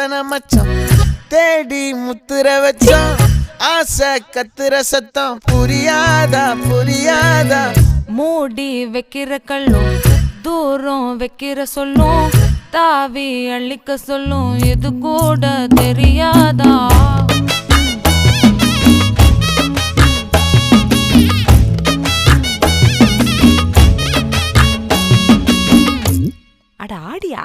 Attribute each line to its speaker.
Speaker 1: வாசனை மச்சான் தேடி முத்துற வச்சான் ஆசை கத்துற சத்தம் புரியாதா புரியாதா
Speaker 2: மூடி வைக்கிற கல்லும் தூரம் வைக்கிற சொல்லும் தாவி அள்ளிக்க சொல்லும் இது கூட தெரியாதா அட ஆடியா